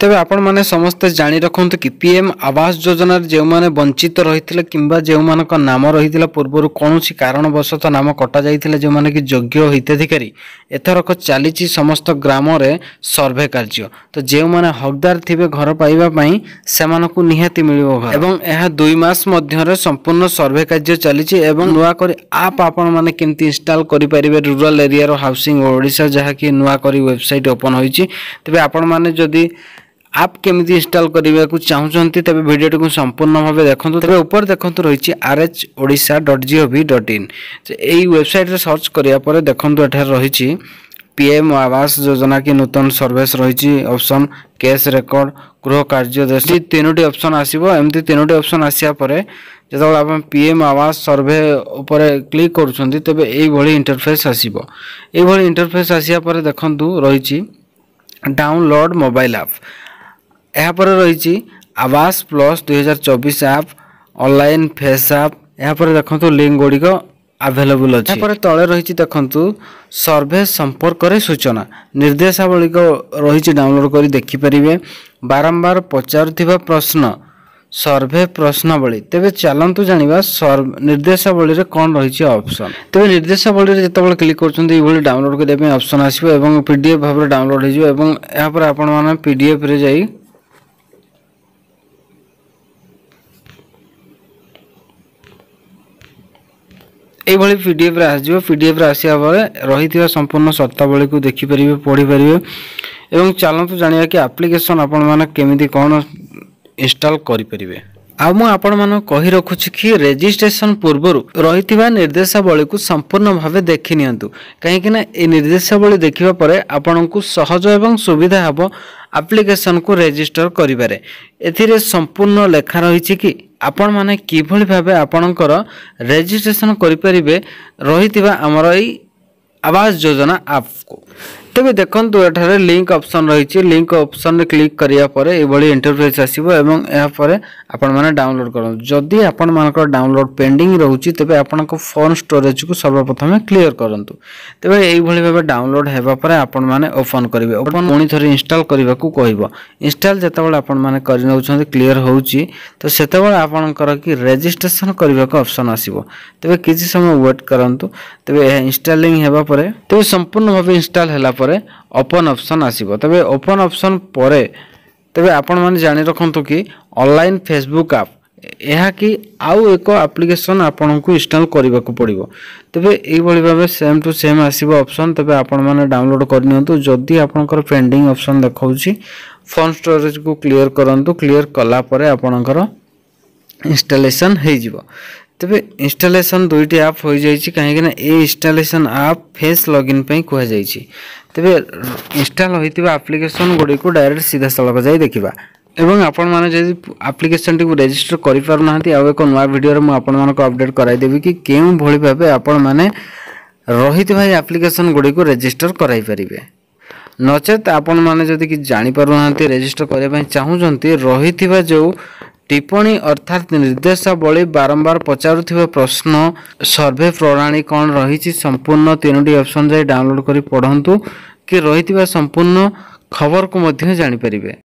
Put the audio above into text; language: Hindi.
तेबे आपण माने समस्त जानी रखंतु कि पीएम आवास योजना जो माने वंचित रही किंबा जो मानक नाम रही पूर्वर कौन कारणवशत नाम कटा जाइथिले जो माने कि योग्य हिताधिकारी एथरक चली समस्त ग्राम रे सर्वे कार्य तो जो माने हकदार थिबे घर पाइबा पई सेमानकु निहाती मिलिबो घर एवं एहा 2 मास मध्य संपूर्ण सर्वे कार्य चली एवं नुआ करी आप आपण माने केमती इंस्टॉल करि परिबे रूरल एरिया रो हाउसिंग ओडिशा जहा कि नुआ करी वेबसाइट ओपन होईची तबे आपण माने जदी आप केमिति इंस्टॉल करने को चाहते तेज भिडियो को संपूर्ण भाव देखो तेज ऊपर देखो रही rhodisha.gov.in यही वेबसाइट रे सर्च कराया देखो एठार रही पीएम आवास योजना की नूतन सर्विस रही ऑप्शन केस रेकर्ड गृह कार्य देश तीनोटी ऑप्शन आसीबो एमती तीनोटी ऑप्शन आसिया परे जतबे आपण पीएम आवास सर्वे ऊपर क्लिक करूछंती तबे एई भली इंटरफेस आसीबो एई भली इंटरफेस आसिया परे देखंतु रही डाउनलोड मोबाइल ऐप यहाँ पर रही आवास plus 2024 app online face app यहाँ पर देखो लिंक गुड़िक अवेलेबल अच्छे यहाँ पर तले रही देखु सर्वे संपर्क सूचना निर्देशावली रही डाउनलोड कर देखिपारे बारंबार पचारुवा प्रश्न सर्वे प्रश्नावली तेरे चलतु जाना निर्देशावली रे कौन रही ऑप्शन तेरे निर्देशावली जिते क्लिक कर डाउनलोड करने ऑप्शन आसो पीडीएफ भाव डाउनलोड हो यहाँ पर आपण मैंने पीडीएफ रे जाई ये पीडीएफ रे आसो पीडीएफ रे आसिया रही संपूर्ण शर्तावली को देखिपारे पढ़ी पारे एवं चलतु जाना कि एप्लिकेशन आपण मैंने केमिति कौन इंस्टॉल करें आपण मान कही रखुछि कि रजिस्ट्रेशन पूर्व रही निर्देशावली को संपूर्ण भाव देखि नियंतु कहीं ये निर्देशावली देखिबा परे आपण को सहज एवं सुविधा हबो एप्लिकेशन को रजिस्टर करिबारे एथिरे संपूर्ण लेखा रही कि आपण माने किभली भाबे आपणकर रजिस्ट्रेशन करि परिबे रहितिबा हमर एई आवास योजना ऐप को तेबे देखंतु एठारे लिंक ऑप्शन रही लिंक ऑप्शन रे क्लिक करिया परे ए बडी इंटरफेस आसीबो एवं एहा परे आपण माने डाउनलोड करन जदी आपण मानकर डाउनलोड पेंडिंग रहउची तबे आपण को फोन स्टोरेज को सर्वप्रथम क्लियर करंतु तबे एई भली भाबे डाउनलोड हेबा परे आपण माने ओपन करिवे ओपन पुनी थरी इंस्टॉल करबा को कहइबो इंस्टॉल जतबेले आपण माने करि नउछन क्लियर होउची तो सेतबेले आपणकर कि रजिस्ट्रेशन करबा को ऑप्शन आसीबो तबे किछि समय वेट करंतु तबे इंस्टॉलिंग हेबा परे तबे संपूर्ण भाबे इंस्टॉल हैला परे ओपन ऑप्शन आसीबो तबे ओपन ऑप्शन परे तबे आपण माने जानि रखंतु कि ऑनलाइन फेसबुक ऐप यह कि आउ एक एप्लिकेशन आपण को इंस्टॉल करबा को पड़िबो तबे एई भली भाबे सेम टू सेम आसीबो ऑप्शन तबे आपण माने डाउनलोड कर नियंतु जदी आपनकर पेंडिंग ऑप्शन देखाउची फोन स्टोरेज को क्लियर करंतु क्लियर कला परे आपनकर इंस्टॉलेशन हे जिवो तबे इंस्टॉलेशन दुईटी ऐप हो जाइछि कहीं ना ए इंस्टॉलेशन ऐप फेस लॉगिन पे कह जाइछि तबे इंस्टॉल होइतिबा एप्लिकेशन गुडी को डायरेक्ट सीधा सलक जाई देखिबा एवं आपण माने जदि एप्लिकेशन टी रजिस्टर करि पार नाहंती आ एक नवा वीडियो रे म आपण माने को अपडेट कराई देबी कि केउ भली भाबे आपण माने रहितिबा एप्लिकेशन गुडी को रजिस्टर कराई परिबे नचेत आपण माने जदि कि जानि पार नाहंती रजिस्टर करे पय चाहूजंती रहितिबा जो टिप्पणी अर्थात निर्देशावली बारंबार पचारुथिबा प्रश्न सर्वे प्रणाली कौन रही संपूर्ण तीनोटी ऑप्शन जाई डाउनलोड करी पढ़ंतु कि रहितिबा संपूर्ण खबर को मध्य जानि परिबे।